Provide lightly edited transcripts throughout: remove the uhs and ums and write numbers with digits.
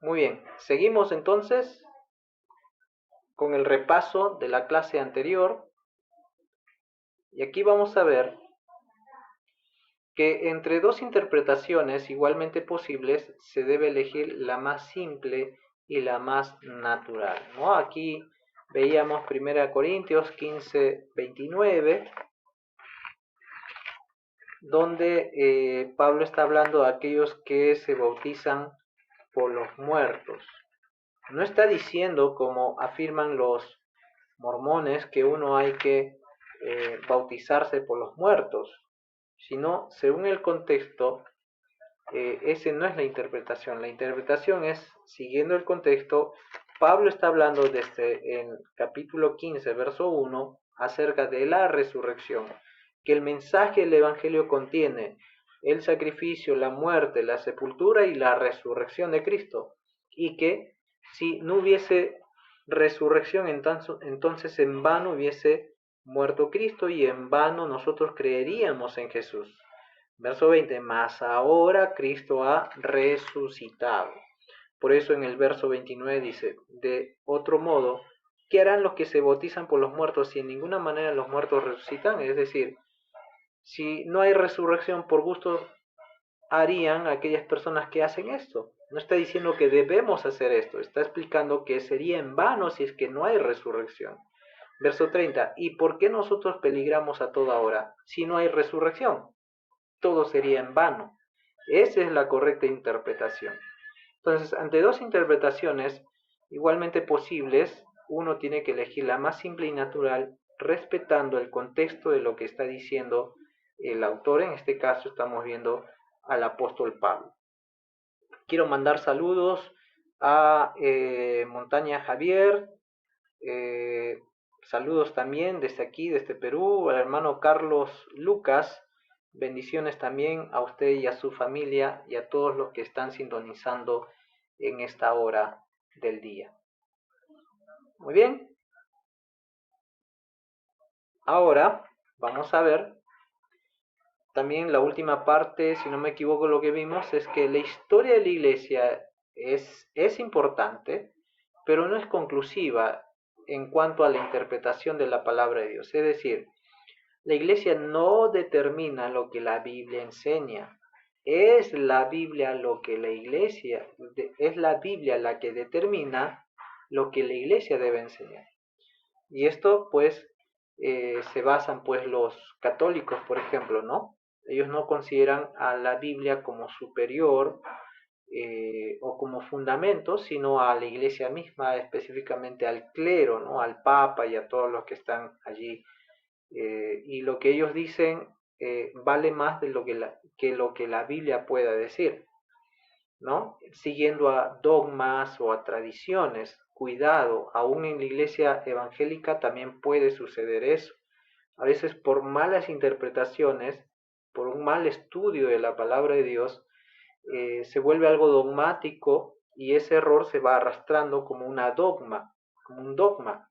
Muy bien, seguimos entonces con el repaso de la clase anterior y aquí vamos a ver que entre dos interpretaciones igualmente posibles se debe elegir la más simple y la más natural, ¿no? Aquí veíamos 1 Corintios 15:29, donde Pablo está hablando de aquellos que se bautizan por los muertos. No está diciendo, como afirman los mormones, que uno hay que bautizarse por los muertos, sino según el contexto, ese no es la interpretación. La interpretación es, siguiendo el contexto, Pablo está hablando desde el capítulo 15, verso 1, acerca de la resurrección, que el mensaje del Evangelio contiene el sacrificio, la muerte, la sepultura y la resurrección de Cristo, y que si no hubiese resurrección, entonces en vano hubiese muerto Cristo y en vano nosotros creeríamos en Jesús. Verso 20, mas ahora Cristo ha resucitado. Por eso en el verso 29 dice, de otro modo, ¿qué harán los que se bautizan por los muertos si en ninguna manera los muertos resucitan? Es decir, si no hay resurrección, por gusto harían aquellas personas que hacen esto. No está diciendo que debemos hacer esto, está explicando que sería en vano si es que no hay resurrección. Verso 30, ¿y por qué nosotros peligramos a toda hora si no hay resurrección? Todo sería en vano. Esa es la correcta interpretación. Entonces, ante dos interpretaciones igualmente posibles, uno tiene que elegir la más simple y natural, respetando el contexto de lo que está diciendo el autor. En este caso estamos viendo al apóstol Pablo. Quiero mandar saludos a Montaña Javier, saludos también desde aquí, desde Perú, al hermano Carlos Lucas. Bendiciones también a usted y a su familia y a todos los que están sintonizando en esta hora del día. Muy bien. Ahora vamos a ver también la última parte, si no me equivoco, lo que vimos es que la historia de la iglesia es importante, pero no es conclusiva en cuanto a la interpretación de la palabra de Dios. Es decir, la iglesia no determina lo que la Biblia enseña. Es la Biblia lo que la iglesia, es la Biblia la que determina lo que la iglesia debe enseñar. Y esto pues se basan pues los católicos, por ejemplo, ¿no? Ellos no consideran a la Biblia como superior o como fundamento, sino a la iglesia misma, específicamente al clero, ¿no? Al papa y a todos los que están allí. Y lo que ellos dicen vale más de lo que la Biblia pueda decir, ¿no? Siguiendo a dogmas o a tradiciones. Cuidado, aún en la iglesia evangélica también puede suceder eso. A veces por malas interpretaciones, por un mal estudio de la palabra de Dios, se vuelve algo dogmático y ese error se va arrastrando como como un dogma,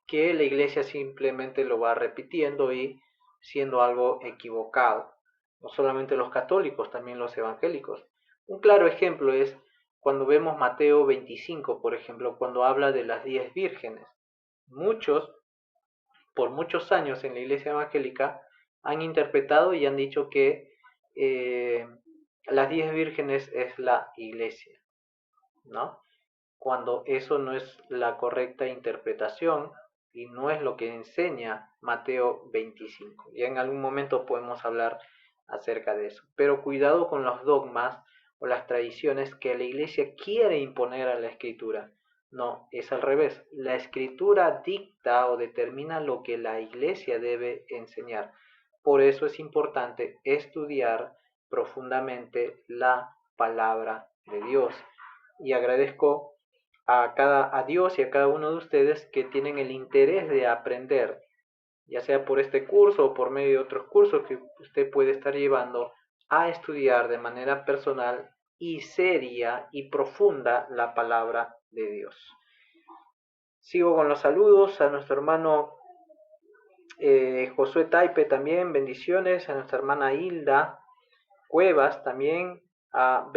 que la iglesia simplemente lo va repitiendo y siendo algo equivocado. No solamente los católicos, también los evangélicos. Un claro ejemplo es cuando vemos Mateo 25, por ejemplo, cuando habla de las 10 vírgenes. Muchos, por muchos años en la iglesia evangélica, han interpretado y han dicho que las 10 vírgenes es la iglesia, ¿no? Cuando eso no es la correcta interpretación y no es lo que enseña Mateo 25. Ya en algún momento podemos hablar acerca de eso. Pero cuidado con los dogmas o las tradiciones que la iglesia quiere imponer a la escritura. No, es al revés. La escritura dicta o determina lo que la iglesia debe enseñar. Por eso es importante estudiar profundamente la palabra de Dios. Y agradezco a Dios y a cada uno de ustedes que tienen el interés de aprender, ya sea por este curso o por medio de otros cursos que usted puede estar llevando, a estudiar de manera personal y seria y profunda la palabra de Dios. Sigo con los saludos a nuestro hermano Josué Taipe también, bendiciones, a nuestra hermana Hilda Cuevas también, a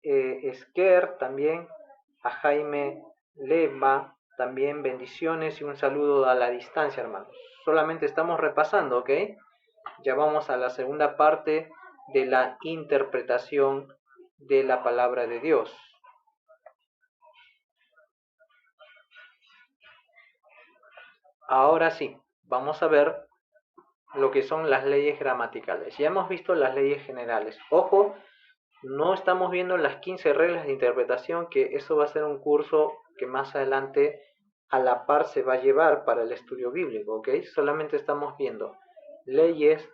Esquer también, a Jaime Lema también bendiciones y un saludo a la distancia, hermanos. Solamente estamos repasando, ¿ok? Ya vamos a la segunda parte de la interpretación de la palabra de Dios. Ahora sí, vamos a ver lo que son las leyes gramaticales. Ya hemos visto las leyes generales. Ojo, no estamos viendo las 15 reglas de interpretación, que eso va a ser un curso que más adelante a la par se va a llevar para el estudio bíblico, ¿ok? Solamente estamos viendo leyes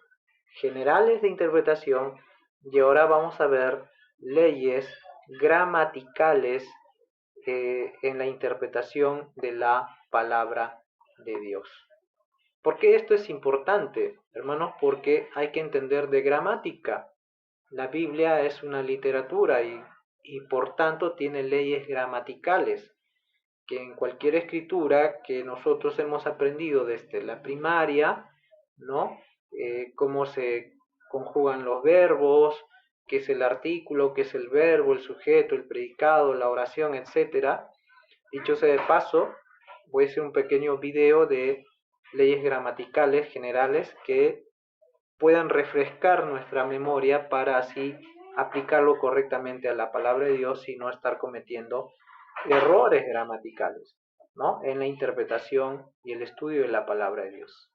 generales de interpretación y ahora vamos a ver leyes gramaticales en la interpretación de la palabra de Dios. ¿Por qué esto es importante, hermanos? Porque hay que entender de gramática. La Biblia es una literatura y por tanto tiene leyes gramaticales que en cualquier escritura que nosotros hemos aprendido desde la primaria, ¿no? Cómo se conjugan los verbos, qué es el artículo, qué es el verbo, el sujeto, el predicado, la oración, etcétera. Dicho sea de paso, voy a hacer un pequeño video de leyes gramaticales generales que puedan refrescar nuestra memoria para así aplicarlo correctamente a la palabra de Dios y no estar cometiendo errores gramaticales, ¿no? En la interpretación y el estudio de la palabra de Dios.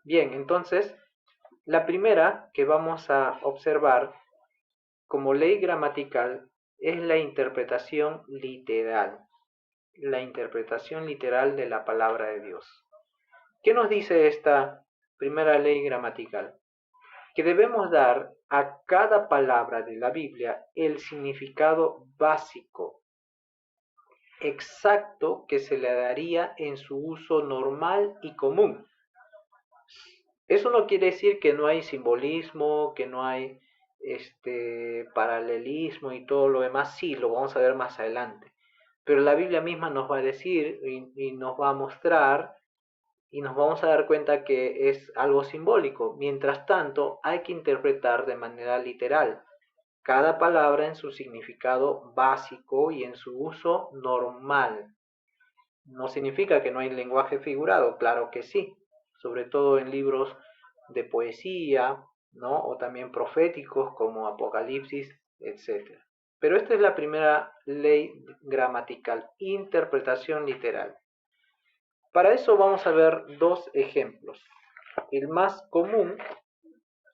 Bien, entonces, la primera que vamos a observar como ley gramatical es la interpretación literal. La interpretación literal de la palabra de Dios. ¿Qué nos dice esta primera ley gramatical? Que debemos dar a cada palabra de la Biblia el significado básico, exacto, que se le daría en su uso normal y común. Eso no quiere decir que no hay simbolismo, que no hay paralelismo y todo lo demás. Sí, lo vamos a ver más adelante. Pero la Biblia misma nos va a decir y nos va a mostrar y nos vamos a dar cuenta que es algo simbólico. Mientras tanto, hay que interpretar de manera literal cada palabra en su significado básico y en su uso normal. No significa que no hay lenguaje figurado, claro que sí, sobre todo en libros de poesía, ¿no? O también proféticos como Apocalipsis, etc. Pero esta es la primera ley gramatical, interpretación literal. Para eso vamos a ver dos ejemplos. El más común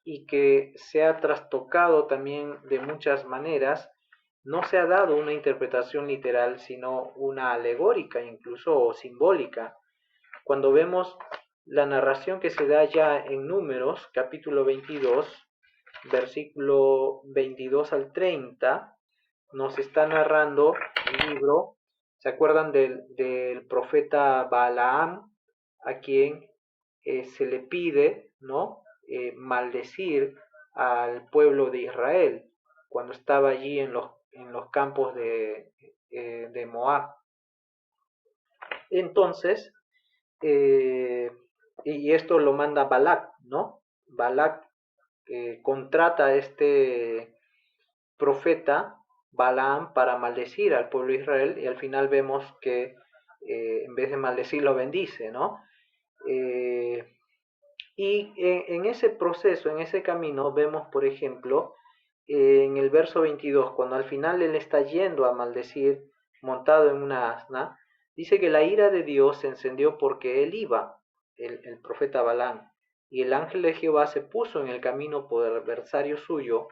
y que se ha trastocado también de muchas maneras, no se ha dado una interpretación literal, sino una alegórica, incluso o simbólica. Cuando vemos la narración que se da ya en Números, capítulo 22, versículo 22 al 30, nos está narrando el libro. ¿Se acuerdan del profeta Balaam, a quien se le pide, ¿no? Maldecir al pueblo de Israel cuando estaba allí en los campos de Moab? Entonces, y esto lo manda Balac, ¿no? Balac contrata a este profeta Balaam para maldecir al pueblo de Israel y al final vemos que en vez de maldecir lo bendice, ¿no? Y en ese proceso, en ese camino, vemos, por ejemplo, en el verso 22, cuando al final él está yendo a maldecir montado en una asna, dice que la ira de Dios se encendió porque él iba, el profeta Balaam, y el ángel de Jehová se puso en el camino por el adversario suyo,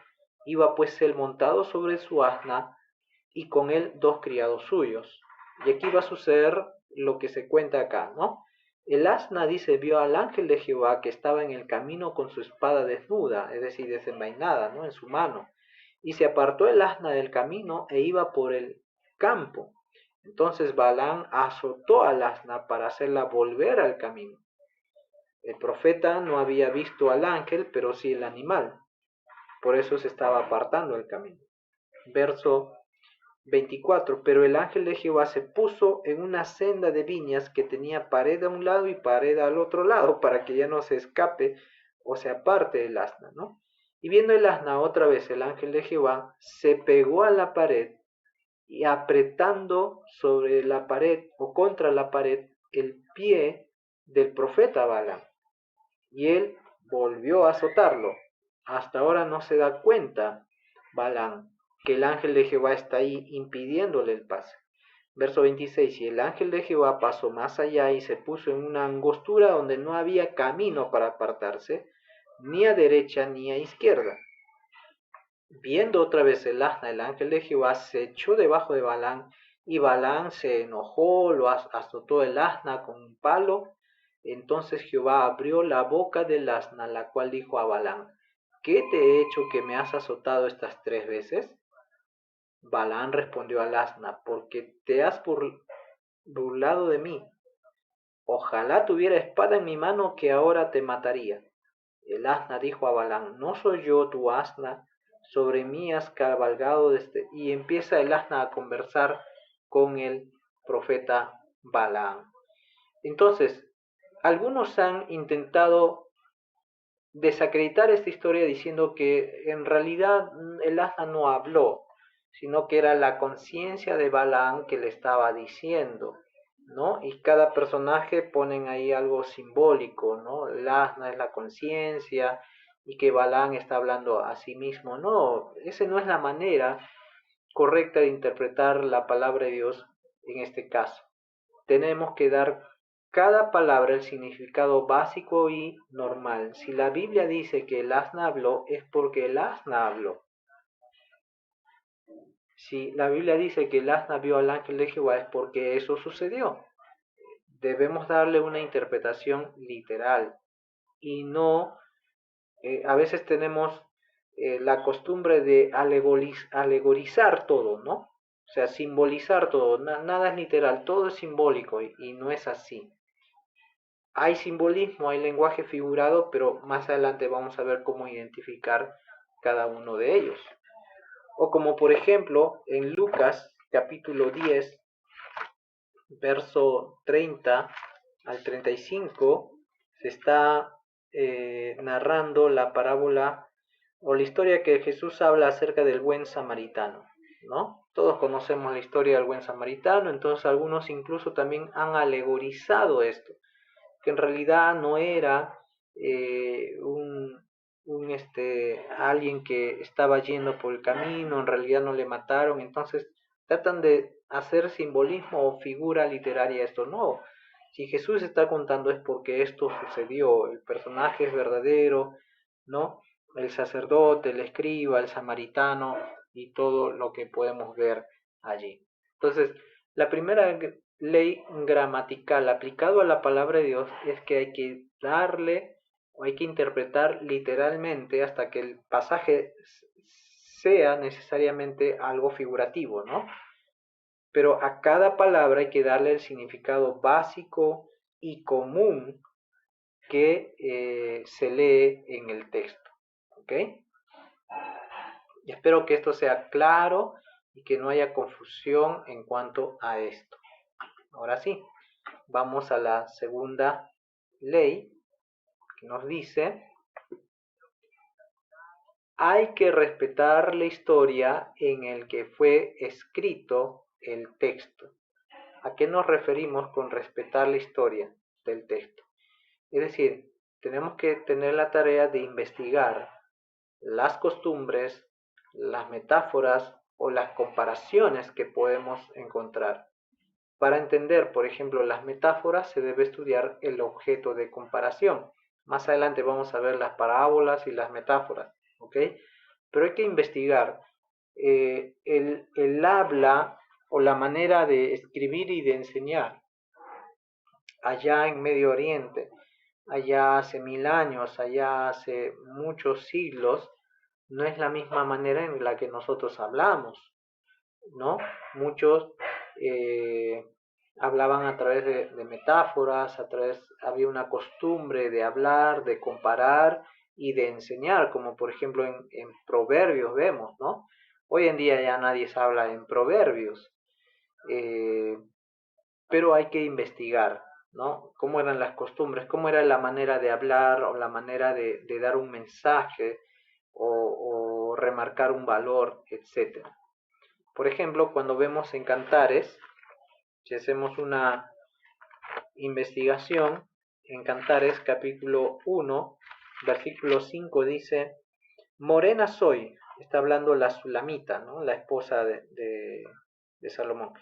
iba pues él montado sobre su asna y con él dos criados suyos. Y aquí va a suceder lo que se cuenta acá, ¿no? El asna, dice, vio al ángel de Jehová que estaba en el camino con su espada desnuda, es decir, desenvainada, ¿no? En su mano. Y se apartó el asna del camino e iba por el campo. Entonces Balaam azotó al asna para hacerla volver al camino. El profeta no había visto al ángel, pero sí el animal. Por eso se estaba apartando del camino. Verso 24. Pero el ángel de Jehová se puso en una senda de viñas que tenía pared a un lado y pared al otro lado, para que ya no se escape o se aparte del asna, ¿no? Y viendo el asna otra vez el ángel de Jehová, se pegó a la pared y apretando sobre la pared o contra la pared el pie del profeta Balaam. Y él volvió a azotarlo. Hasta ahora no se da cuenta Balaam que el ángel de Jehová está ahí impidiéndole el pase. Verso 26, y el ángel de Jehová pasó más allá y se puso en una angostura donde no había camino para apartarse, ni a derecha ni a izquierda. Viendo otra vez el asna, el ángel de Jehová se echó debajo de Balaam, y Balaam se enojó, lo azotó el asna con un palo. Entonces Jehová abrió la boca del asna, la cual dijo a Balaam: ¿Qué te he hecho que me has azotado estas 3 veces? Balaam respondió al asna: porque te has burlado de mí. Ojalá tuviera espada en mi mano, que ahora te mataría. El asna dijo a Balaam: ¿No soy yo tu asna? Sobre mí has cabalgado desde... Y empieza el asna a conversar con el profeta Balaam. Entonces, algunos han intentado desacreditar esta historia diciendo que en realidad el asna no habló, sino que era la conciencia de Balaam que le estaba diciendo, ¿no? Y cada personaje ponen ahí algo simbólico, ¿no? El asna es la conciencia y que Balaam está hablando a sí mismo. No, esa no es la manera correcta de interpretar la palabra de Dios en este caso. Tenemos que dar cada palabra el significado básico y normal. Si la Biblia dice que el asna habló, es porque el asna habló. Si la Biblia dice que el asna vio al ángel de Jehová, es porque eso sucedió. Debemos darle una interpretación literal y no, a veces tenemos la costumbre de alegorizar todo, ¿no? O sea, simbolizar todo, nada es literal, todo es simbólico y no es así. Hay simbolismo, hay lenguaje figurado, pero más adelante vamos a ver cómo identificar cada uno de ellos. O como por ejemplo en Lucas capítulo 10, verso 30 al 35, se está narrando la parábola o la historia que Jesús habla acerca del buen samaritano, ¿no? Todos conocemos la historia del buen samaritano, entonces algunos incluso también han alegorizado esto, que en realidad no era alguien que estaba yendo por el camino, en realidad no le mataron, entonces tratan de hacer simbolismo o figura literaria esto. No, si Jesús está contando es porque esto sucedió, el personaje es verdadero, ¿no? El sacerdote, el escriba, el samaritano y todo lo que podemos ver allí. Entonces, la primera ley gramatical aplicado a la palabra de Dios es que hay que darle o hay que interpretar literalmente hasta que el pasaje sea necesariamente algo figurativo, ¿no? Pero a cada palabra hay que darle el significado básico y común que se lee en el texto, ¿ok? Y espero que esto sea claro y que no haya confusión en cuanto a esto. Ahora sí, vamos a la segunda ley que nos dice: hay que respetar la historia en el que fue escrito el texto. ¿A qué nos referimos con respetar la historia del texto? Es decir, tenemos que tener la tarea de investigar las costumbres, las metáforas o las comparaciones que podemos encontrar. Para entender, por ejemplo, las metáforas se debe estudiar el objeto de comparación. Más adelante vamos a ver las parábolas y las metáforas, ¿ok? Pero hay que investigar el habla o la manera de escribir y de enseñar allá en Medio Oriente, allá hace 1000 años, allá hace muchos siglos, no es la misma manera en la que nosotros hablamos, ¿no? Muchos hablaban a través de metáforas, había una costumbre de hablar, de comparar y de enseñar, como por ejemplo en Proverbios vemos, ¿no? Hoy en día ya nadie se habla en Proverbios, eh, pero hay que investigar, ¿no? Cómo eran las costumbres, cómo era la manera de hablar o la manera de dar un mensaje o remarcar un valor, etc. Por ejemplo, cuando vemos en Cantares, si hacemos una investigación, en Cantares capítulo 1, versículo 5 dice: morena soy, está hablando la Sulamita, ¿no? La esposa de Salomón.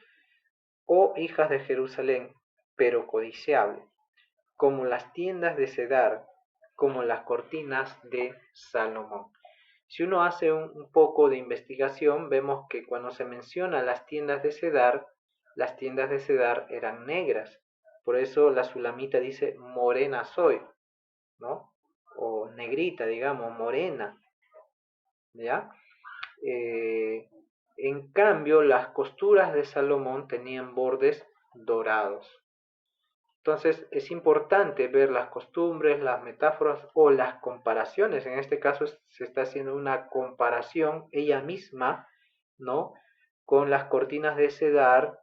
Oh hijas de Jerusalén, pero codiciable, como las tiendas de Cedar, como las cortinas de Salomón. Si uno hace un poco de investigación, vemos que cuando se menciona las tiendas de Cedar eran negras. Por eso la Sulamita dice morena soy, ¿no? O negrita, digamos, morena, ¿ya? Eh, en cambio, las costuras de Salomón tenían bordes dorados. Entonces es importante ver las costumbres, las metáforas o las comparaciones. En este caso se está haciendo una comparación ella misma, ¿no? Con las cortinas de Cedar,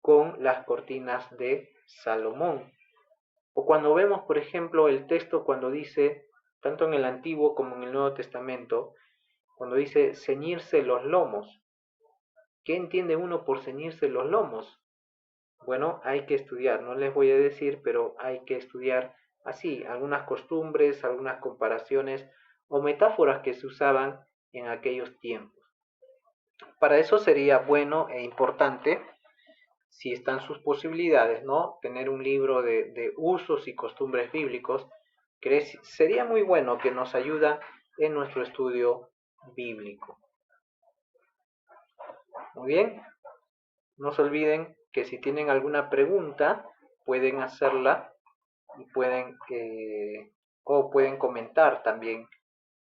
con las cortinas de Salomón. O cuando vemos, por ejemplo, el texto cuando dice, tanto en el Antiguo como en el Nuevo Testamento, cuando dice ceñirse los lomos. ¿Qué entiende uno por ceñirse los lomos? Bueno, hay que estudiar, no les voy a decir, pero hay que estudiar así, algunas costumbres, algunas comparaciones o metáforas que se usaban en aquellos tiempos. Para eso sería bueno e importante, si están sus posibilidades, ¿no? Tener un libro de usos y costumbres bíblicos, que sería muy bueno, que nos ayuda en nuestro estudio bíblico. Muy bien, no se olviden que si tienen alguna pregunta, pueden hacerla y pueden comentar también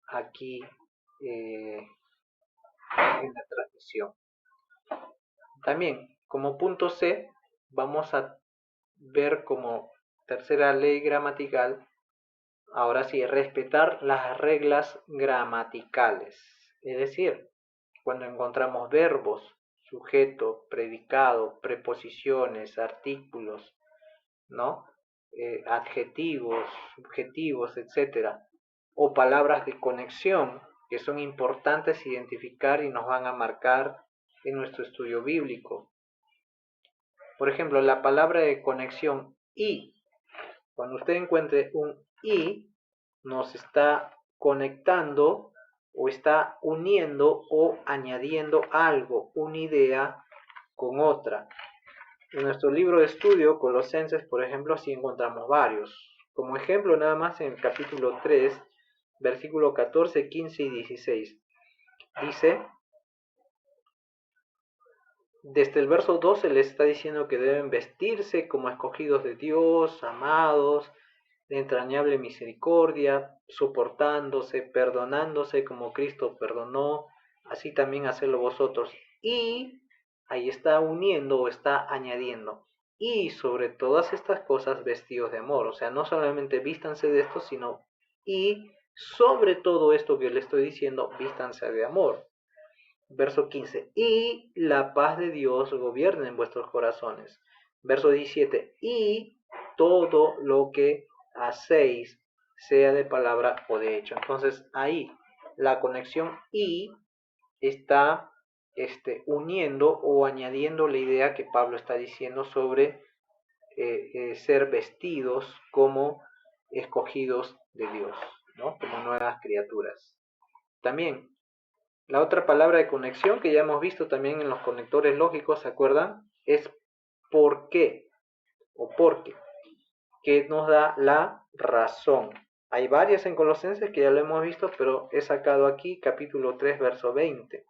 aquí en la transmisión. También, como punto C, vamos a ver como tercera ley gramatical, ahora sí, respetar las reglas gramaticales. Es decir, cuando encontramos verbos, sujeto, predicado, preposiciones, artículos, ¿no? Adjetivos, subjetivos, etcétera, o palabras de conexión que son importantes identificar y nos van a marcar en nuestro estudio bíblico. Por ejemplo, la palabra de conexión y. Cuando usted encuentre un y, nos está conectando o está uniendo o añadiendo algo, una idea con otra. En nuestro libro de estudio, Colosenses, por ejemplo, sí encontramos varios. Como ejemplo, nada más en el capítulo 3, versículo 14, 15 y 16. Dice, desde el verso 12 les está diciendo que deben vestirse como escogidos de Dios, amados, de entrañable misericordia, soportándose, perdonándose como Cristo perdonó, así también hacedlo vosotros. Y ahí está uniendo o está añadiendo. Y sobre todas estas cosas vestidos de amor. O sea, no solamente vístanse de esto, sino y sobre todo esto que le estoy diciendo, vístanse de amor. Verso 15. Y la paz de Dios gobierne en vuestros corazones. Verso 17. Y todo lo que hacéis, sea de palabra o de hecho. Entonces ahí la conexión y está uniendo o añadiendo la idea que Pablo está diciendo sobre ser vestidos como escogidos de Dios, ¿no? Como nuevas criaturas. También la otra palabra de conexión que ya hemos visto también en los conectores lógicos, ¿se acuerdan? Es por qué o porque, que nos da la razón. Hay varias en Colosenses que ya lo hemos visto, pero he sacado aquí capítulo 3, verso 20.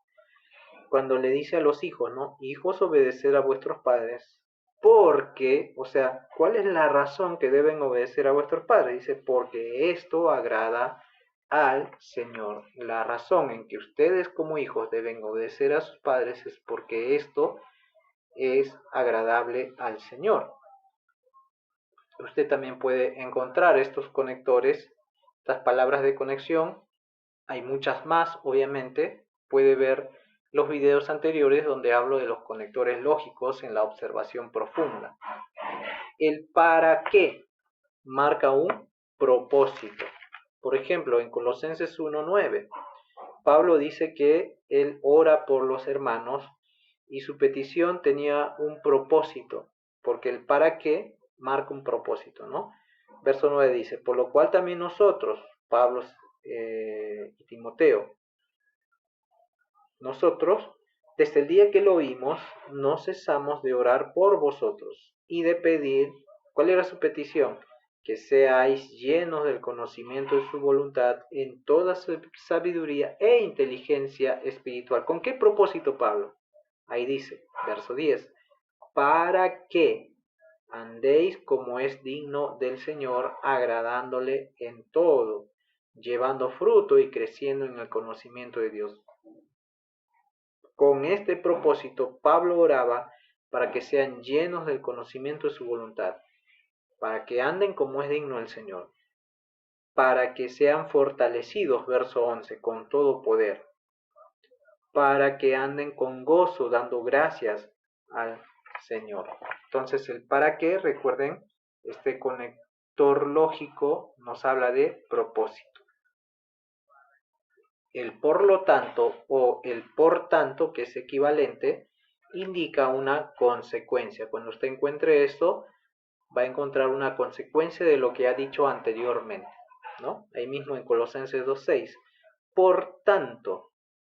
Cuando le dice a los hijos, ¿no? Hijos, obedecer a vuestros padres. Porque, o sea, ¿cuál es la razón que deben obedecer a vuestros padres? Dice, porque esto agrada al Señor. La razón en que ustedes como hijos deben obedecer a sus padres es porque esto es agradable al Señor. Usted también puede encontrar estos conectores, estas palabras de conexión. Hay muchas más, obviamente. Puede ver los videos anteriores donde hablo de los conectores lógicos en la observación profunda. El para qué marca un propósito. Por ejemplo, en Colosenses 1:9, Pablo dice que él ora por los hermanos y su petición tenía un propósito, porque el para qué marca un propósito, ¿no? Verso 9 dice, por lo cual también nosotros, Pablo y Timoteo, nosotros, desde el día que lo oímos, no cesamos de orar por vosotros y de pedir, ¿cuál era su petición? Que seáis llenos del conocimiento de su voluntad en toda sabiduría e inteligencia espiritual. ¿Con qué propósito, Pablo? Ahí dice, verso 10, para que andéis como es digno del Señor, agradándole en todo, llevando fruto y creciendo en el conocimiento de Dios. Con este propósito, Pablo oraba para que sean llenos del conocimiento de su voluntad, para que anden como es digno el Señor, para que sean fortalecidos, verso 11, con todo poder, para que anden con gozo, dando gracias al Señor. Entonces, el para qué, recuerden, este conector lógico nos habla de propósito. El por lo tanto o el por tanto, que es equivalente, indica una consecuencia. Cuando usted encuentre esto, va a encontrar una consecuencia de lo que ha dicho anteriormente, ¿no? Ahí mismo en Colosenses 2:6. Por tanto,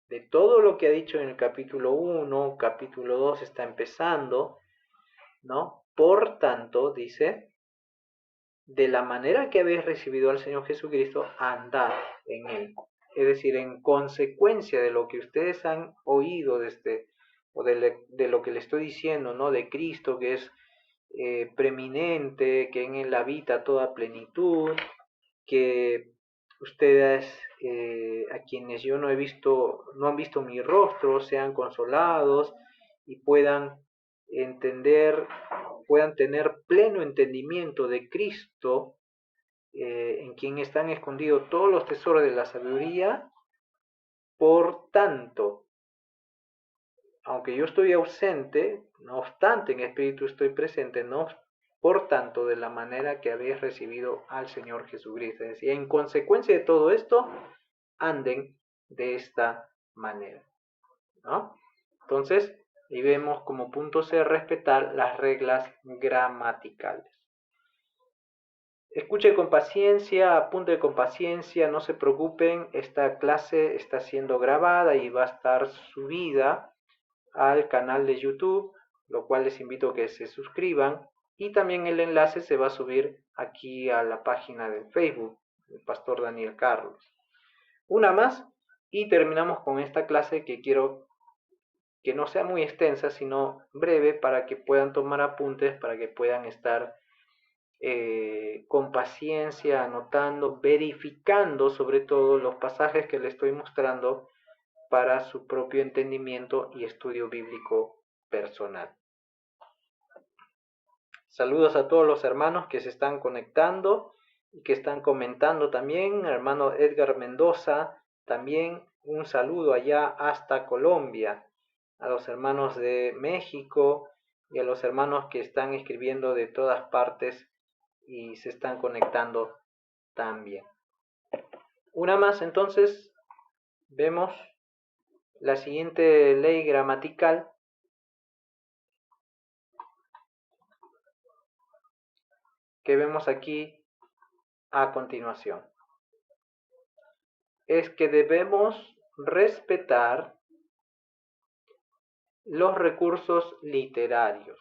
de todo lo que ha dicho en el capítulo 1, capítulo 2 está empezando, ¿no? Por tanto, dice, de la manera que habéis recibido al Señor Jesucristo, andad en él. Es decir, en consecuencia de lo que ustedes han oído o de lo que le estoy diciendo, ¿no? De Cristo, que es preeminente, que en él habita toda plenitud, que ustedes, a quienes yo no he visto, no han visto mi rostro, sean consolados y puedan entender, puedan tener pleno entendimiento de Cristo, en quien están escondidos todos los tesoros de la sabiduría. Por tanto, aunque yo estoy ausente, no obstante en espíritu estoy presente, no por tanto, de la manera que habéis recibido al Señor Jesucristo. Es decir, en consecuencia de todo esto, anden de esta manera, ¿no? Entonces, y vemos como punto C, respetar las reglas gramaticales. Escuche con paciencia, apunte con paciencia, no se preocupen, esta clase está siendo grabada y va a estar subida al canal de YouTube, lo cual les invito a que se suscriban, y también el enlace se va a subir aquí a la página de Facebook del Pastor Daniel Carlos. Una más y terminamos con esta clase, que quiero que no sea muy extensa, sino breve, para que puedan tomar apuntes, para que puedan estar con paciencia, anotando, verificando sobre todo los pasajes que les estoy mostrando para su propio entendimiento y estudio bíblico personal. Saludos a todos los hermanos que se están conectando y que están comentando también. Hermano Edgar Mendoza, también un saludo allá hasta Colombia. A los hermanos de México y a los hermanos que están escribiendo de todas partes y se están conectando también. Una más, entonces, vemos la siguiente ley gramatical que vemos aquí a continuación. Es que debemos respetar los recursos literarios.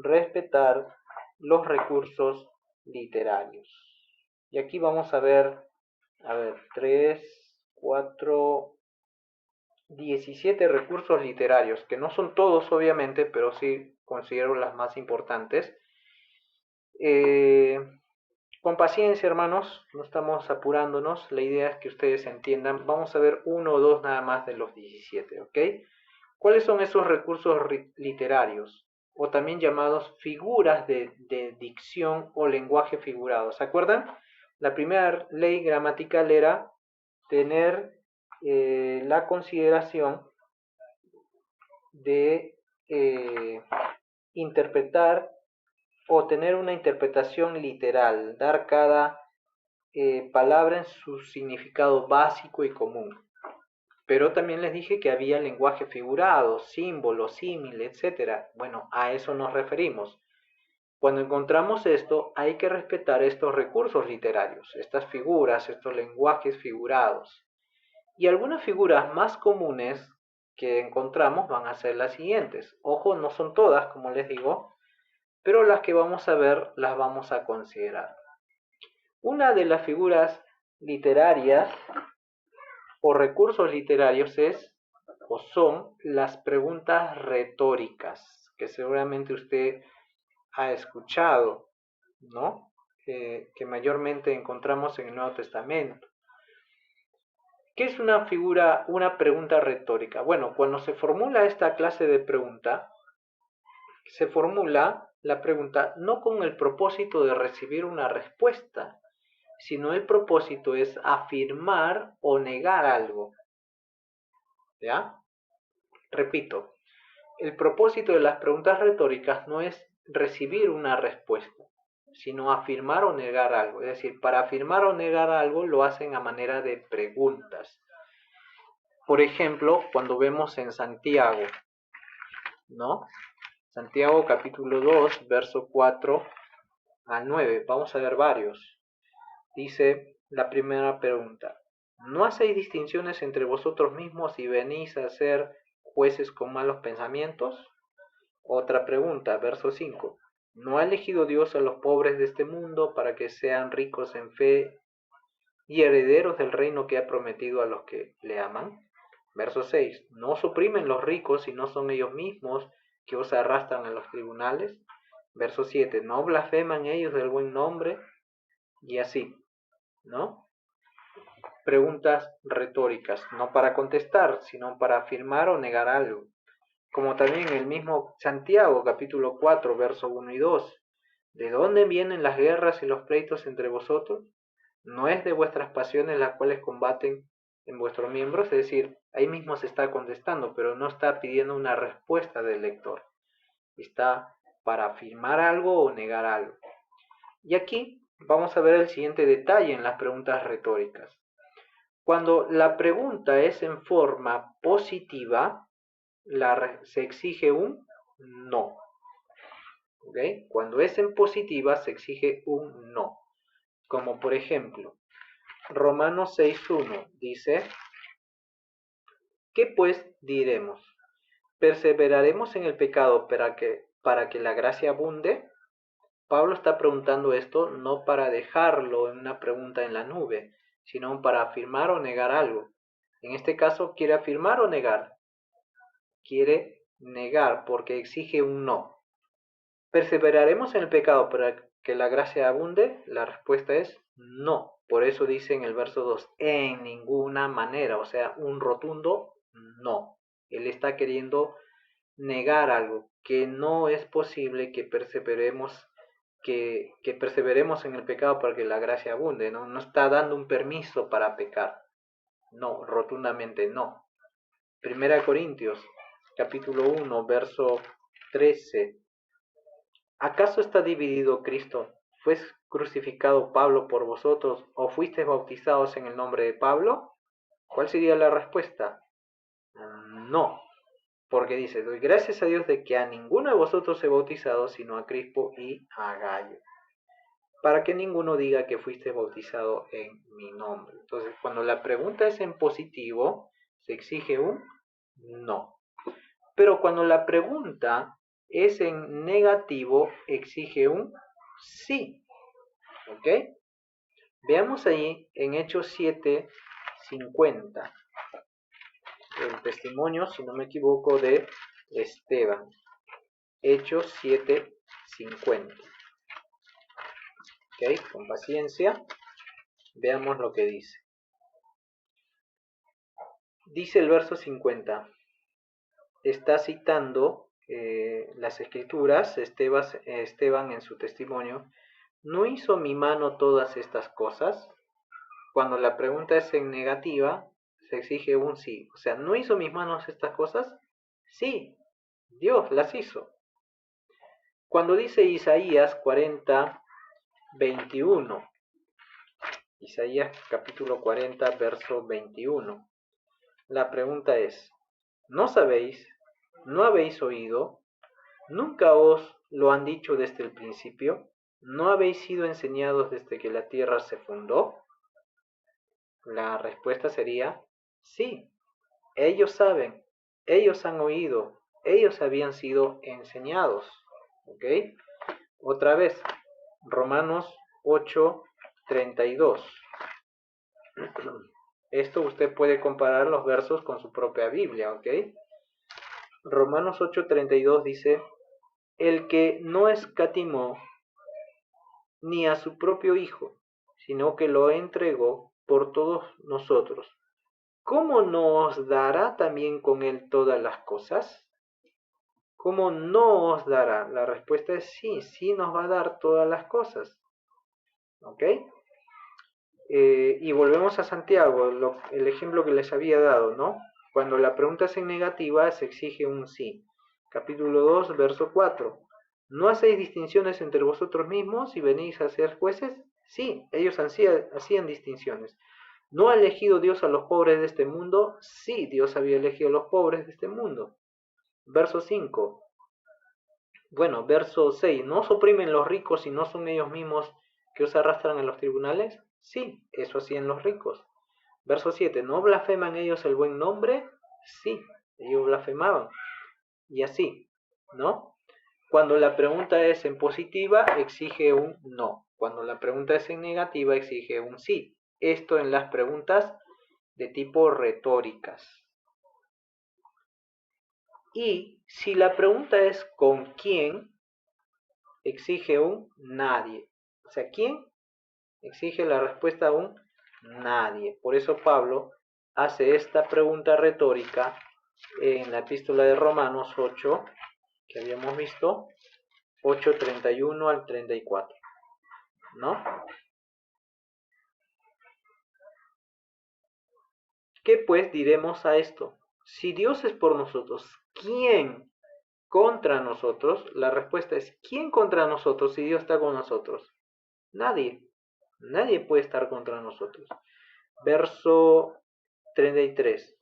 Respetar los recursos literarios. Y aquí vamos a ver 3, 4, 17 recursos literarios, que no son todos obviamente, pero sí considero las más importantes. Con paciencia, hermanos, no estamos apurándonos, la idea es que ustedes entiendan. Vamos a ver uno o dos nada más de los 17, ¿ok? ¿Cuáles son esos recursos literarios? O también llamados figuras de dicción o lenguaje figurado. ¿Se acuerdan? La primera ley gramatical era tener la consideración de interpretar o tener una interpretación literal, dar cada palabra en su significado básico y común. Pero también les dije que había lenguaje figurado, símbolos, símil, etc. Bueno, a eso nos referimos. Cuando encontramos esto, hay que respetar estos recursos literarios, estas figuras, estos lenguajes figurados. Y algunas figuras más comunes que encontramos van a ser las siguientes. Ojo, no son todas, como les digo, pero las que vamos a ver las vamos a considerar. Una de las figuras literarias o recursos literarios es o son las preguntas retóricas, que seguramente usted ha escuchado, ¿no? Que mayormente encontramos en el Nuevo Testamento. ¿Qué es una pregunta retórica? Bueno, cuando se formula esta clase de pregunta, se formula la pregunta no con el propósito de recibir una respuesta, sino el propósito es afirmar o negar algo. ¿Ya? Repito, el propósito de las preguntas retóricas no es recibir una respuesta, sino afirmar o negar algo. Es decir, para afirmar o negar algo lo hacen a manera de preguntas. Por ejemplo, cuando vemos en Santiago, ¿no? Santiago capítulo 2, verso 4 al 9. Vamos a ver varios. Dice la primera pregunta: ¿no hacéis distinciones entre vosotros mismos y venís a ser jueces con malos pensamientos? Otra pregunta, verso 5. ¿No ha elegido Dios a los pobres de este mundo para que sean ricos en fe y herederos del reino que ha prometido a los que le aman? Verso 6. ¿No os oprimen los ricos y no son ellos mismos que os arrastran en los tribunales? Verso 7. ¿No blasfeman ellos del buen nombre? Y así, ¿no? Preguntas retóricas, no para contestar, sino para afirmar o negar algo. Como también el mismo Santiago, capítulo 4, verso 1 y 2. ¿De dónde vienen las guerras y los pleitos entre vosotros? ¿No es de vuestras pasiones las cuales combaten en vuestros miembros? Es decir, ahí mismo se está contestando, pero no está pidiendo una respuesta del lector. Está para afirmar algo o negar algo. Y aquí vamos a ver el siguiente detalle en las preguntas retóricas. Cuando la pregunta es en forma positiva, se exige un no. ¿Okay? Cuando es en positiva, se exige un no. Como por ejemplo, Romanos 6.1 dice: ¿qué pues diremos? ¿Perseveraremos en el pecado para que la gracia abunde? Pablo está preguntando esto no para dejarlo en una pregunta en la nube, sino para afirmar o negar algo. En este caso, ¿quiere afirmar o negar? Quiere negar porque exige un no. ¿Perseveraremos en el pecado para que la gracia abunde? La respuesta es no. Por eso dice en el verso 2, en ninguna manera, o sea, un rotundo no. Él está queriendo negar algo, que no es posible que perseveremos en el pecado para que la gracia abunde, ¿no? No está dando un permiso para pecar. No, rotundamente no. Primera Corintios, capítulo 1, verso 13. ¿Acaso está dividido Cristo? ¿Fue crucificado Pablo por vosotros o fuisteis bautizados en el nombre de Pablo? ¿Cuál sería la respuesta? No, porque dice: doy gracias a Dios de que a ninguno de vosotros he bautizado, sino a Crispo y a Gallo, para que ninguno diga que fuiste bautizado en mi nombre. Entonces, cuando la pregunta es en positivo, se exige un no. Pero cuando la pregunta es en negativo, exige un sí. ¿Ok? Veamos ahí en Hechos 7:50. El testimonio, si no me equivoco, de Esteban. Hechos 7:50. ¿Ok? Con paciencia. Veamos lo que dice. Dice el verso 50. Está citando las escrituras, Esteban en su testimonio. ¿No hizo mi mano todas estas cosas? Cuando la pregunta es en negativa, se exige un sí. O sea, ¿no hizo mis manos estas cosas? Sí, Dios las hizo. Cuando dice Isaías 40:21, Isaías capítulo 40, verso 21. La pregunta es, ¿no sabéis? ¿No habéis oído? ¿Nunca os lo han dicho desde el principio? ¿No habéis sido enseñados desde que la tierra se fundó? La respuesta sería, sí, ellos saben, ellos han oído, ellos habían sido enseñados. ¿Ok? Otra vez, Romanos 8:32. Esto usted puede comparar los versos con su propia Biblia, ¿ok? Romanos 8:32 dice, el que no escatimó ni a su propio Hijo, sino que lo entregó por todos nosotros, ¿cómo no os dará también con él todas las cosas? ¿Cómo no os dará? La respuesta es sí, sí nos va a dar todas las cosas. ¿Ok? Y volvemos a Santiago, el ejemplo que les había dado, ¿no? Cuando la pregunta es en negativa, se exige un sí. Capítulo 2, verso 4. ¿No hacéis distinciones entre vosotros mismos y venís a ser jueces? Sí, ellos hacían distinciones. ¿No ha elegido Dios a los pobres de este mundo? Sí, Dios había elegido a los pobres de este mundo. Verso 5. Bueno, verso 6. ¿No os oprimen los ricos y no son ellos mismos que os arrastran en los tribunales? Sí, eso hacían los ricos. Verso 7. ¿No blasfeman ellos el buen nombre? Sí, ellos blasfemaban. Y así, ¿no? Cuando la pregunta es en positiva, exige un no. Cuando la pregunta es en negativa, exige un sí. Esto en las preguntas de tipo retóricas. Y si la pregunta es ¿con quién?, exige un nadie. O sea, ¿quién? Exige la respuesta a un nadie. Por eso Pablo hace esta pregunta retórica en la epístola de Romanos 8, que habíamos visto, 8:31 al 34, ¿no? ¿Qué pues diremos a esto? Si Dios es por nosotros, ¿quién contra nosotros? La respuesta es ¿quién contra nosotros si Dios está con nosotros? Nadie. Nadie puede estar contra nosotros. Verso 33.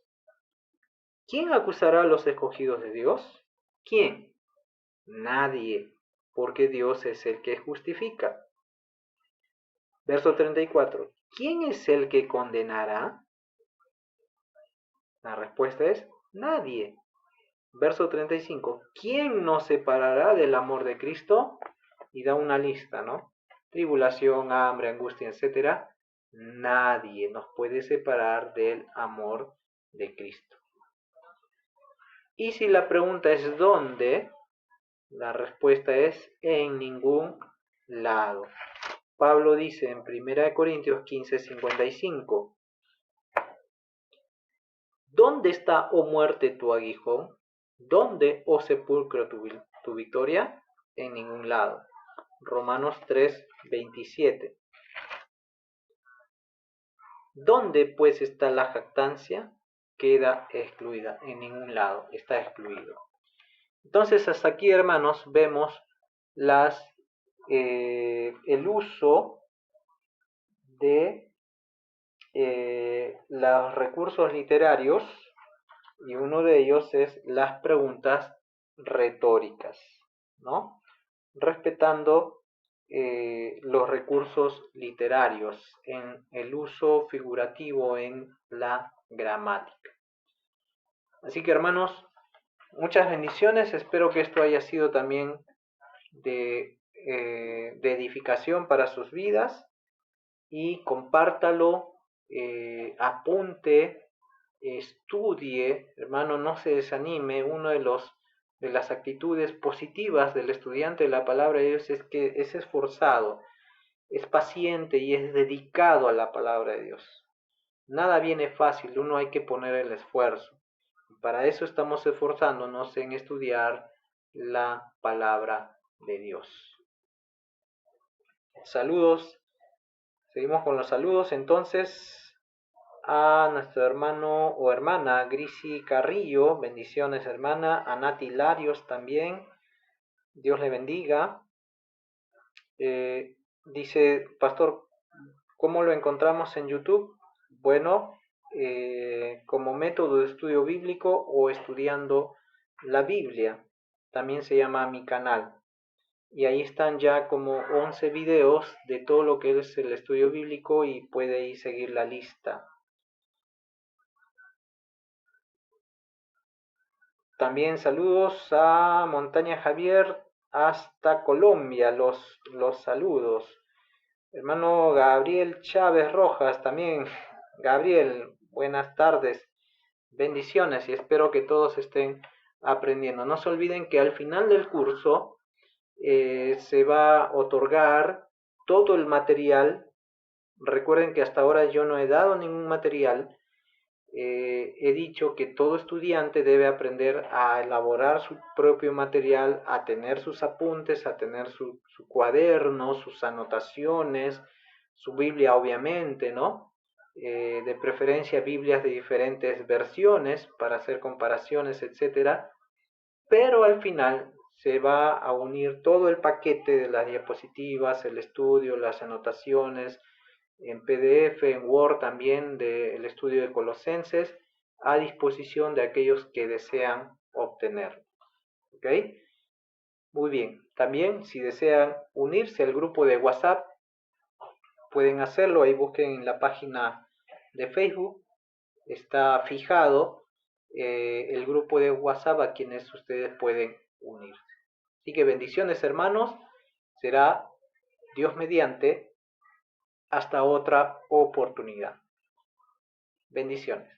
¿Quién acusará a los escogidos de Dios? ¿Quién? Nadie, porque Dios es el que justifica. Verso 34. ¿Quién es el que condenará? La respuesta es nadie. Verso 35. ¿Quién nos separará del amor de Cristo? Y da una lista, ¿no? Tribulación, hambre, angustia, etc. Nadie nos puede separar del amor de Cristo. Y si la pregunta es ¿dónde?, la respuesta es en ningún lado. Pablo dice en 1 Corintios 15:55, ¿dónde está, oh muerte, tu aguijón? ¿Dónde, oh sepulcro, tu victoria? En ningún lado. Romanos 3:27. ¿Dónde pues está la jactancia? Queda excluida. En ningún lado, está excluido. Entonces hasta aquí, hermanos, vemos el uso de los recursos literarios, y uno de ellos es las preguntas retóricas, ¿no? Respetando los recursos literarios en el uso figurativo en la gramática. Así que, hermanos, muchas bendiciones. Espero que esto haya sido también de edificación para sus vidas, y compártalo, apunte, estudie, hermano, no se desanime. Uno de las actitudes positivas del estudiante de la palabra de Dios es que es esforzado, es paciente y es dedicado a la palabra de Dios. Nada viene fácil, uno hay que poner el esfuerzo. Para eso estamos esforzándonos en estudiar la palabra de Dios. Saludos. Seguimos con los saludos entonces a nuestro hermano o hermana Grisi Carrillo. Bendiciones, hermana. A Nati Larios también. Dios le bendiga. Dice, pastor, ¿Cómo lo encontramos en YouTube? Bueno, como método de estudio bíblico o estudiando la Biblia. También se llama mi canal. Y ahí están ya como 11 videos de todo lo que es el estudio bíblico y puede ahí seguir la lista. También saludos a Montaña Javier hasta Colombia, los saludos. Hermano Gabriel Chávez Rojas, también. Gabriel, buenas tardes, bendiciones y espero que todos estén aprendiendo. No se olviden que al final del curso se va a otorgar todo el material. Recuerden que hasta ahora yo no he dado ningún material. He dicho que todo estudiante debe aprender a elaborar su propio material, a tener sus apuntes, a tener su cuaderno, sus anotaciones, su Biblia obviamente, ¿no? De preferencia Biblias de diferentes versiones para hacer comparaciones, etcétera. Pero al final se va a unir todo el paquete de las diapositivas, el estudio, las anotaciones, en PDF, en Word también del estudio de Colosenses, a disposición de aquellos que desean obtener. ¿Ok? Muy bien. También si desean unirse al grupo de WhatsApp, pueden hacerlo. Ahí busquen en la página de Facebook. Está fijado el grupo de WhatsApp a quienes ustedes pueden unirse. Así que bendiciones, hermanos. Será Dios mediante hasta otra oportunidad. Bendiciones.